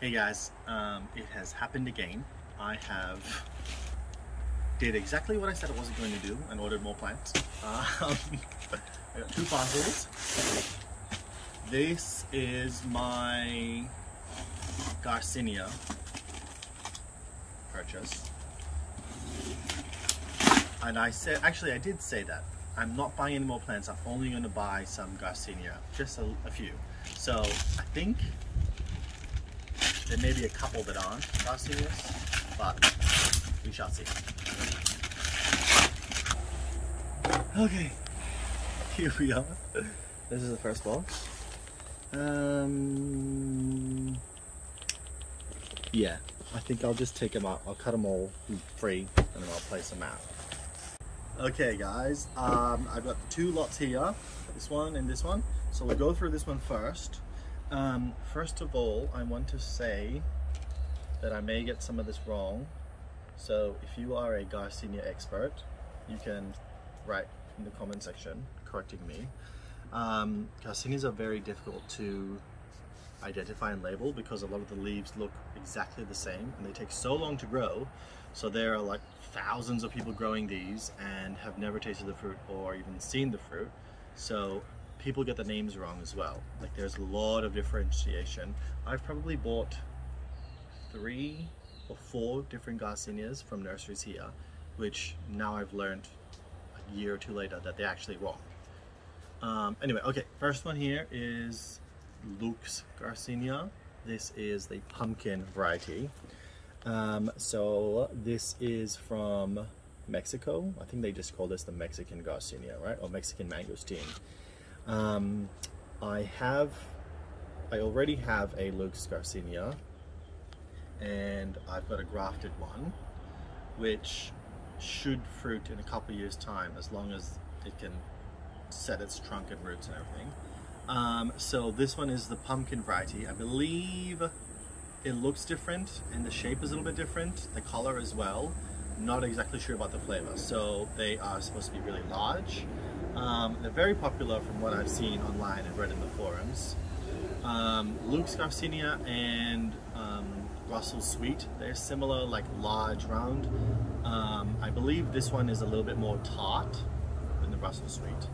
Hey guys, it has happened again. I have did exactly what I said I wasn't going to do and ordered more plants. I got 2 parcels. This is my Garcinia purchase. And I said, actually I did say that. I'm not buying any more plants, I'm only going to buy some Garcinia, just a few. So I think there may be a couple that aren't Garcinias, but we shall see. Okay, here we are. This is the first box. Yeah, I think I'll just take them out. I'll cut them all free and then I'll place them out. Okay guys, I've got 2 lots here, this one and this one. So we'll go through this one first. First of all, I want to say that I may get some of this wrong. So if you are a Garcinia expert, you can write in the comment section correcting me. Garcinias are very difficult to identify and label because a lot of the leaves look exactly the same and they take so long to grow. So there are like thousands of people growing these and have never tasted the fruit or even seen the fruit. So people get the names wrong as well. Like there's a lot of differentiation. I've probably bought 3 or 4 different Garcinias from nurseries here, which now I've learned a year or 2 later that they're actually wrong. Anyway, okay, first one here is Lucs Garcinia. This is the pumpkin variety. So this is from Mexico. I think they just call this the Mexican Garcinia, right? Or Mexican Mangosteen. I already have a Lucs Garcinia and I've got a grafted one which should fruit in a couple of years time as long as it can set its trunk and roots and everything. So this one is the pumpkin variety. I believe it looks different and the shape is a little bit different, the color as well. Not exactly sure about the flavor. So they are supposed to be really large. They're very popular from what I've seen online and read in the forums. Lucs Garcinia and RusselsSweet, they're similar, like large, round. I believe this one is a little bit more tart than the RusselsSweet.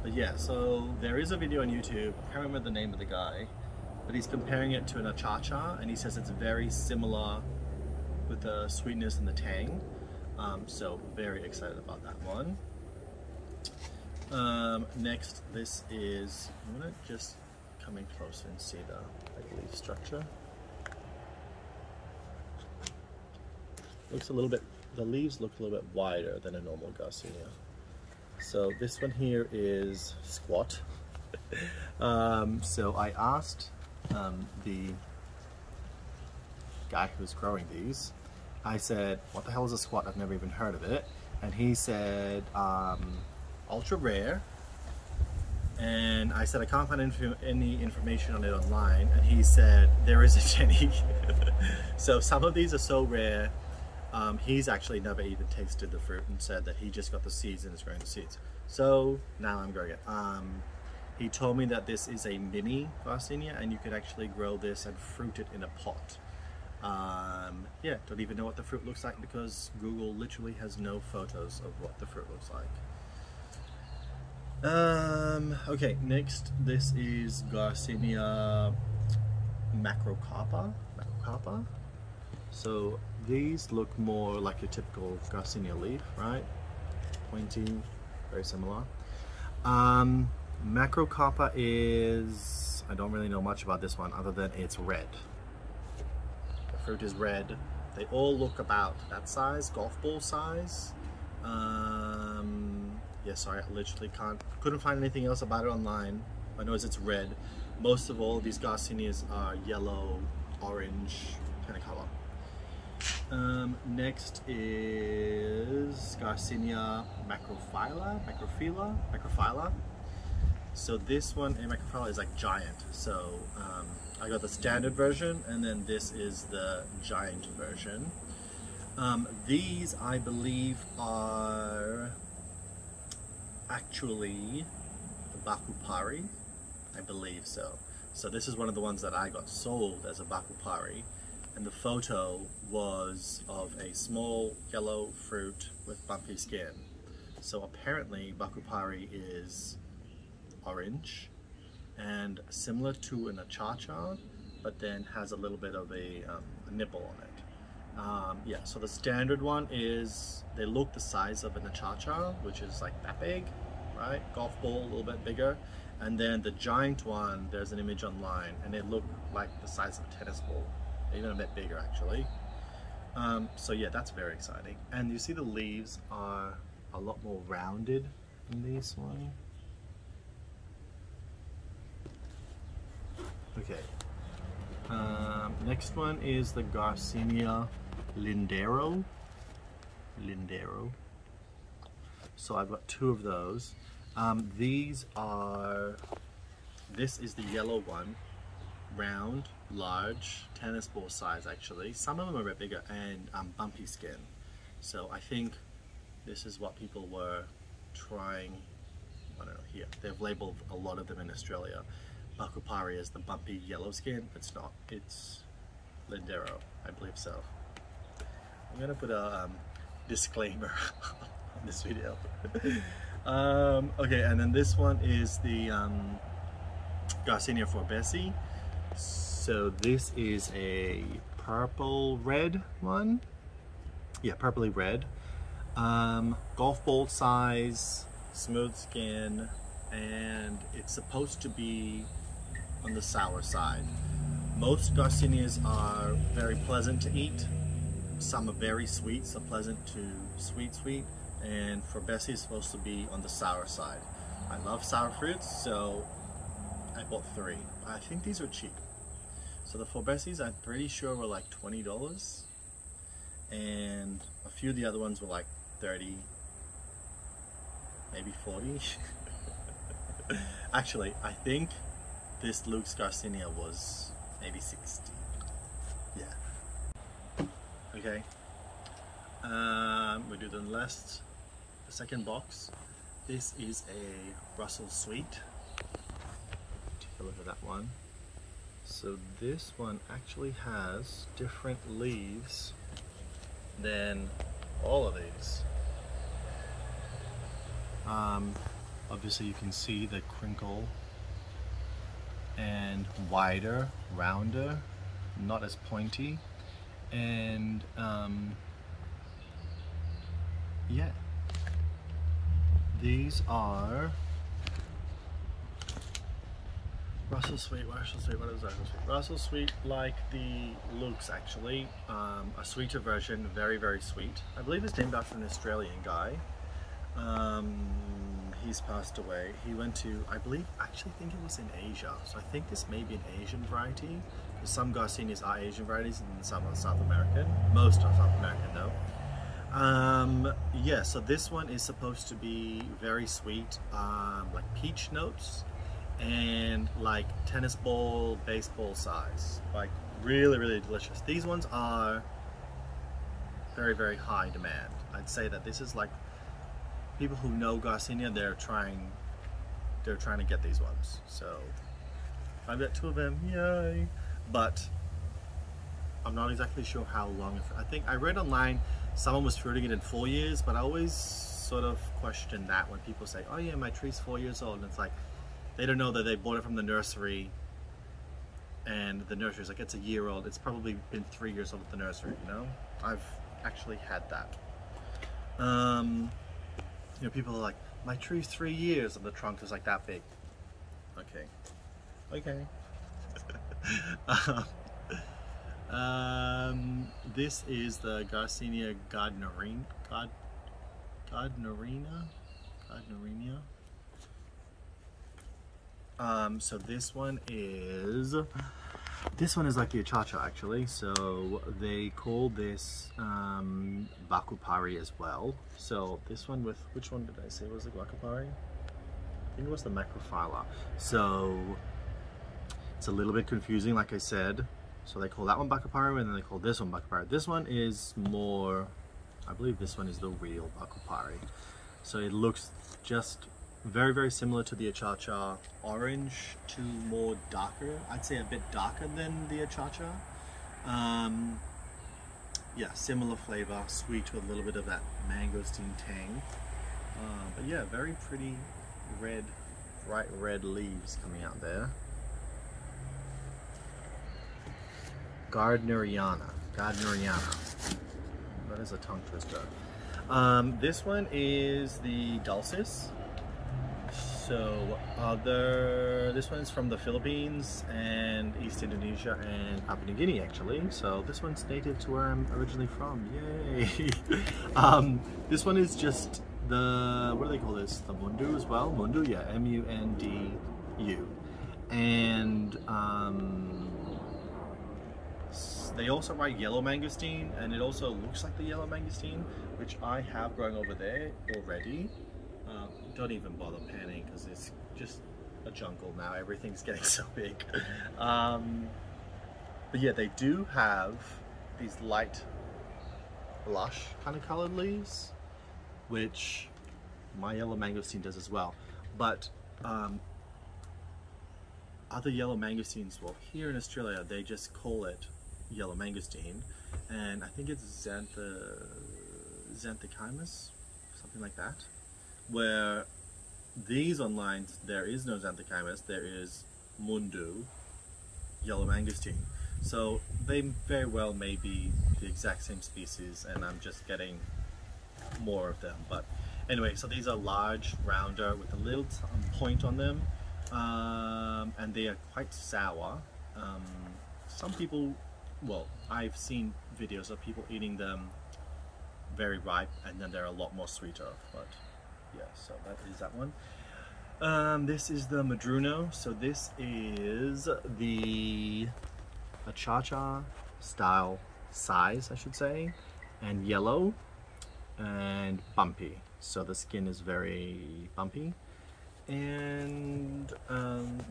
But yeah, so there is a video on YouTube, I can't remember the name of the guy, but he's comparing it to an achacha and he says it's very similar with the sweetness and the tang. So very excited about that one. Next, this is, I'm gonna just come in closer and see the leaf structure. Looks a little bit, the leaves look a little bit wider than a normal Garcinia. So this one here is squat. So I asked the guy who's growing these, I said, what the hell is a squat? I've never even heard of it. And he said, ultra rare. And I said, I can't find any information on it online. And he said, there isn't any. So some of these are so rare. He's actually never even tasted the fruit and said that he just got the seeds and is growing the seeds. So now I'm growing it. He told me that this is a mini Garcinia and you could actually grow this and fruit it in a pot. Yeah, don't even know what the fruit looks like because Google literally has no photos of what the fruit looks like. Okay, next this is Garcinia Macrocopper. So these look more like your typical Garcinia leaf, right? Pointy, very similar. Microcarpa is, I don't really know much about this one other than it's red. The fruit is red. They all look about that size, golf ball size. Yeah, sorry, I literally couldn't find anything else about it online. I know it's red. Most of all, these Garcinias are yellow, orange kind of color. Next is Garcinia Microfila. So this one in Microfila is like giant. So I got the standard version and then this is the giant version. These I believe are actually the Bacupari, I believe so. So this is one of the ones that I got sold as a Bacupari, and the photo was of a small yellow fruit with bumpy skin. So apparently Bacupari is orange and similar to an achacha, but then has a little bit of a nipple on it. Yeah, so the standard one is, they look the size of an achacha, which is like that big, right? Golf ball, a little bit bigger. And then the giant one, there's an image online, and it looked like the size of a tennis ball, even a bit bigger actually. So yeah, that's very exciting. And you see the leaves are a lot more rounded in this one. Okay. Next one is the Garcinia Lindero. So I've got two of those. This is the yellow one, round, large, tennis ball size actually. Some of them are a bit bigger, and bumpy skin. So I think this is what people were trying, I don't know, here. They've labeled a lot of them in Australia. Bacupari is the bumpy yellow skin. It's not, it's Lindero, I believe so. I'm gonna put a disclaimer on this video. Okay, and then this one is the Garcinia Forbesii. So this is a purple red one. Yeah, purpley red. Golf ball size, smooth skin, and it's supposed to be on the sour side. Most Garcinias are very pleasant to eat. Some are very sweet, so pleasant to sweet. And Forbesii is supposed to be on the sour side. I love sour fruits, so I bought 3. I think these are cheap. So the Forbesiis, I'm pretty sure, were like $20, and a few of the other ones were like 30, maybe 40. Actually, I think this Lucs Garcinia was maybe 60. Yeah. Okay. We do the second box. This is a RusselsSweet. Take a look at that one. So this one actually has different leaves than all of these. Obviously you can see the crinkle, and wider, rounder, not as pointy, and yeah, these are RusselsSweet. What is RusselsSweet? RusselsSweet, like the Lucs actually, a sweeter version, very sweet. I believe it's named after an Australian guy. He's passed away. He went to, I actually think it was in Asia. So I think this may be an Asian variety. Some Garcinias are Asian varieties and some are South American. Most are South American though. Yeah, so this one is supposed to be very sweet, like peach notes, and like tennis ball, baseball size. Like really delicious. These ones are very high demand. I'd say that this is like, people who know Garcinia, they're trying to get these ones. So I've got 2 of them, yay! But I'm not exactly sure how long. I think I read online someone was fruiting it in 4 years, but I always sort of question that when people say, oh yeah, my tree's 4 years old, and it's like, they don't know that they bought it from the nursery, and the nursery's like, it's a year old. It's probably been 3 years old at the nursery, you know? I've actually had that. You know, people are like, my tree's 3 years and the trunk is like that big. Okay. This is the Garcinia Gardneriana. So this one is like the achacha actually. So they call this Bacupari as well. So this one with, which one did I say was the Bacupari? I think it was the Microfila. So it's a little bit confusing, like I said. So they call that one Bacupari, and then they call this one Bacupari. This one is more, I believe this one is the real Bacupari. So it looks just Very, very similar to the Achacha. Orange to more darker. I'd say a bit darker than the Achacha. Yeah, similar flavor, sweet with a little bit of that mangosteen tang. But yeah, very pretty red, bright red leaves coming out there. Gardneriana. That is a tongue twister. This one is the Dulcis. So this one is from the Philippines and East Indonesia and Papua New Guinea actually. So this one's native to where I'm originally from. Yay! This one is just the, what do they call this? The Mundu as well? Mundu, yeah, M-U-N-D-U. And they also write yellow mangosteen, and it also looks like the yellow mangosteen, which I have growing over there already. Don't even bother panning because it's just a jungle now. Everything's getting so big. But yeah, they do have these light blush kind of colored leaves, which my yellow mangosteen does as well. But other yellow mangosteens, well, here in Australia, they just call it yellow mangosteen, and I think it's xanthochymus, something like that. Where these online, there is no xanthochymus, there is Mundu yellow mangosteen. So they very well may be the exact same species, and I'm just getting more of them. But anyway, so these are large, rounder with a little point on them, and they are quite sour. Some people, well, I've seen videos of people eating them very ripe, and then they're a lot more sweeter. But yeah, so that is that one. This is the Madruno. So this is the Achacha style size, I should say, and yellow and bumpy. So the skin is very bumpy. And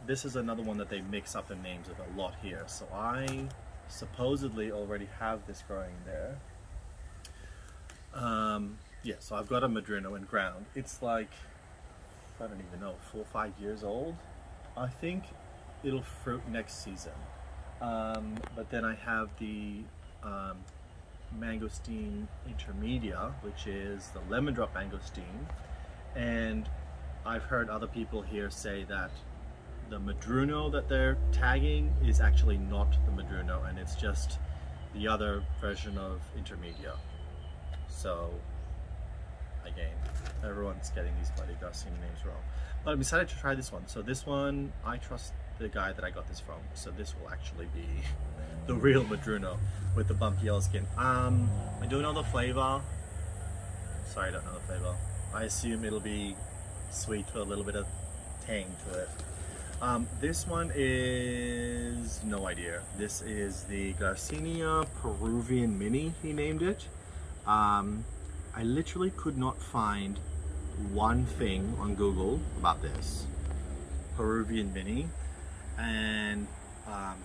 this is another one that they mix up the names of a lot here. So I supposedly already have this growing there. Yeah, so I've got a Madruno in ground. It's like, I don't even know, 4 or 5 years old. I think it'll fruit next season. But then I have the Mangosteen Intermedia, which is the lemon drop mangosteen. And I've heard other people here say that the Madruno that they're tagging is actually not the Madruno, and it's just the other version of Intermedia. So again, everyone's getting these bloody Garcinia names wrong. But I decided to try this one. So this one, I trust the guy that I got this from. So this will actually be the real Madruno with the bumpy yellow skin. I don't know the flavor. Sorry, I don't know the flavor. I assume it'll be sweet with a little bit of tang to it. This one is no idea. This is the Garcinia PeruvianMini, he named it. I literally could not find one thing on Google about this PeruvianMini, and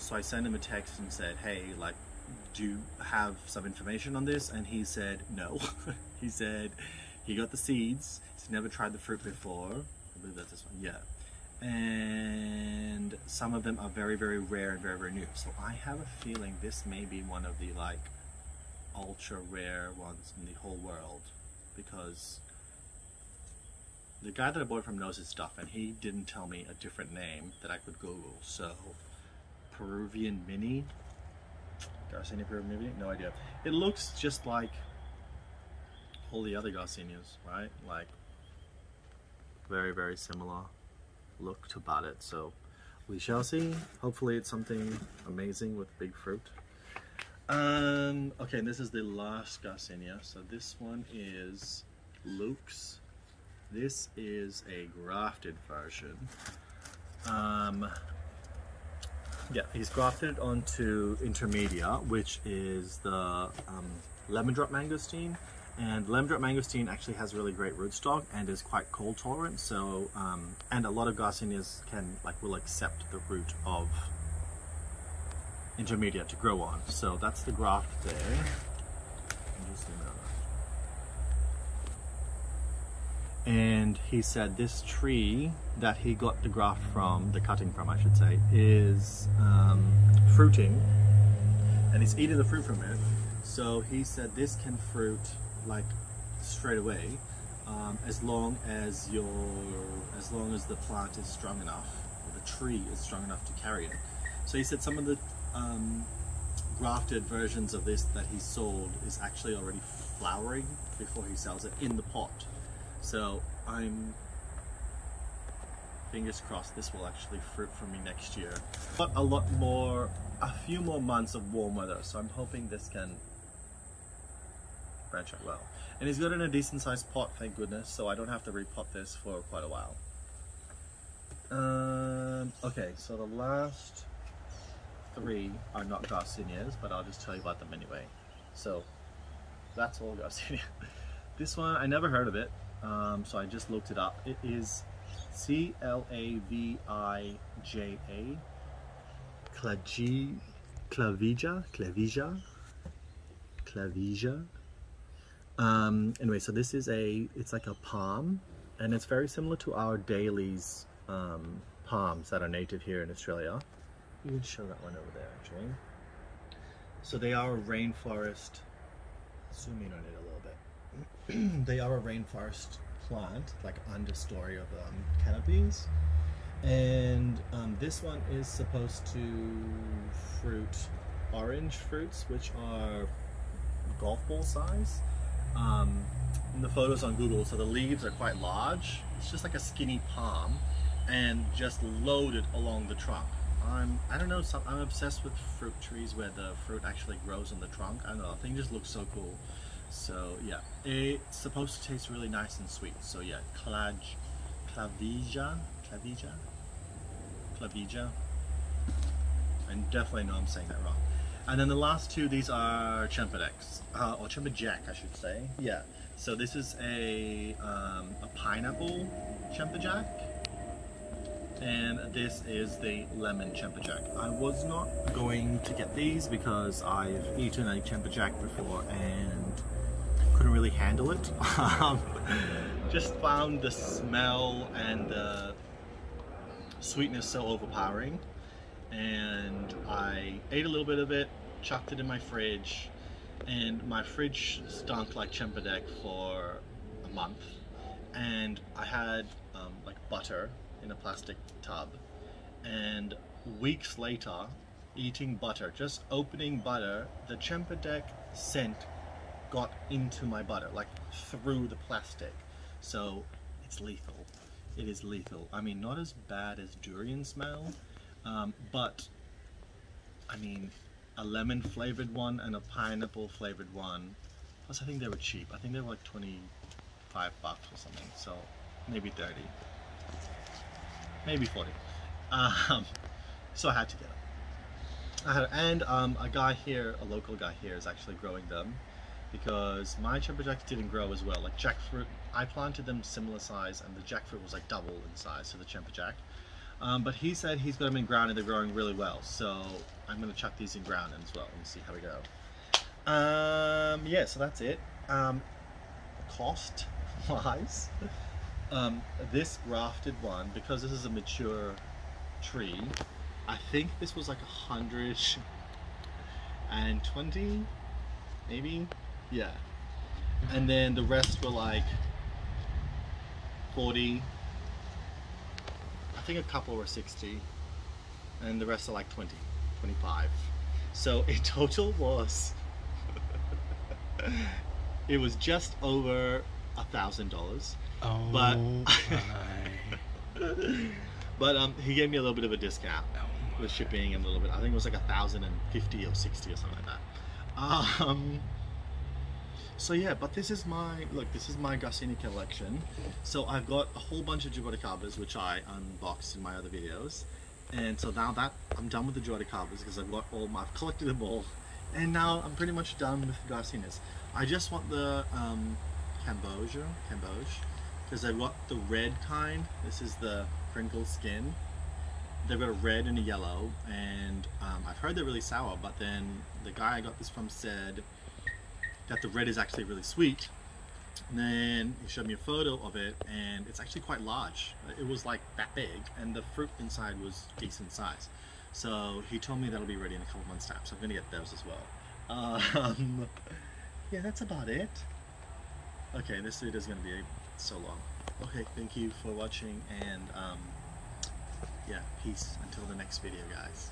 so I sent him a text and said, hey, like, do you have some information on this? And he said no. He said he got the seeds, he's never tried the fruit before. I believe that's this one, yeah. And some of them are very, very rare and very, very new. So I have a feeling this may be one of the like ultra rare ones in the whole world, because the guy that I bought it from knows his stuff, and he didn't tell me a different name that I could Google. So PeruvianMini, Garcinia PeruvianMini, no idea. It looks just like all the other Garcinias, right? Like very, very similar look to about it. So we shall see. Hopefully it's something amazing with big fruit. Okay, and this is the last Garcinia. So this one is Lucs. This is a grafted version. Yeah, he's grafted onto Intermedia, which is the lemon drop mangosteen. And lemon drop mangosteen actually has really great rootstock and is quite cold tolerant. So, and a lot of Garcinias will accept the root of Intermedia to grow on. So that's the graft there. and he said this tree that he got the graft from, the cutting from I should say, is fruiting, and he's eating the fruit from it. So he said this can fruit like straight away, as long as the plant is strong enough, or the tree is strong enough to carry it. So he said some of the grafted versions of this that he sold is actually already flowering before he sells it in the pot. So I'm fingers crossed this will actually fruit for me next year. But a few more months of warm weather, so I'm hoping this can branch out well. And he's got it in a decent sized pot, thank goodness, so I don't have to repot this for quite a while. Okay, so the last 3 are not Garcinias, but I'll just tell you about them anyway. So that's all Garcinia. This one, I never heard of it, so I just looked it up. It is Clavija, Clavija. Anyway, so this is it's like a palm, and it's very similar to our dailies palms that are native here in Australia. You can show that one over there actually. So they are a rainforest, zoom in on it a little bit. They are a rainforest plant, like understory of canopies. And this one is supposed to fruit orange fruits, which are golf ball size. In the photos on Google, so the leaves are quite large. It's just like a skinny palm and just loaded along the trunk. I don't know, I'm obsessed with fruit trees where the fruit actually grows on the trunk. I don't know, I think it just looks so cool. So yeah, it's supposed to taste really nice and sweet. So yeah, Clavija. I definitely know I'm saying that wrong. And then the last 2, these are Chempejacks, or Chempejacks I should say. Yeah, so this is a pineapple Chempejack, and this is the lemon Chempejack. I was not going to get these because I've eaten a Chempejack before and couldn't really handle it. Just found the smell and the sweetness so overpowering, and I ate a little bit of it, chucked it in my fridge, and my fridge stunk like Chempejack for a month. And I had like butter in a plastic tub, and weeks later, eating butter, just opening butter, the Chempejack scent got into my butter, like through the plastic. So it's lethal. It is lethal. I mean, not as bad as durian smell, but I mean, a lemon flavored one and a pineapple flavored one. Plus I think they were cheap. I think they were like 25 bucks or something. So maybe 30, maybe 40. So I had to get them. And a guy here, a local guy here, is actually growing them, because my Chempejacks didn't grow as well. Like jackfruit, I planted them similar size, and the jackfruit was like double in size to the Chempejack. But he said he's got them in ground and they're growing really well. So I'm going to chuck these in ground as well and see how we go. Yeah, so that's it. Cost wise, this grafted one, because this is a mature tree, I think this was like 120, maybe, yeah. And then the rest were like 40. I think a couple were 60, and the rest are like 20, 25. So in total was, it was just over $1,000. Oh, but he gave me a little bit of a discount with shipping and a little bit. I think it was like 1,050 or 60 or something like that. So yeah, but this is my, look, this is my Garcinia collection. So I've got a whole bunch of Jodocarbas, which I unboxed in my other videos. And so now that I'm done with the Jodocarbas, because I've got all I've collected them all. And now I'm pretty much done with the Garcinias. I just want the Cambodge, because I've got the red kind. This is the crinkled skin. They've got a red and a yellow, and I've heard they're really sour, but then the guy I got this from said that the red is actually really sweet, And then he showed me a photo of it, and it's actually quite large. It was like that big, and the fruit inside was decent size. So he told me that'll be ready in a couple months' time, so I'm gonna get those as well. Yeah, that's about it. Okay, this video is gonna be so long. Okay, thank you for watching, and yeah, peace until the next video, guys.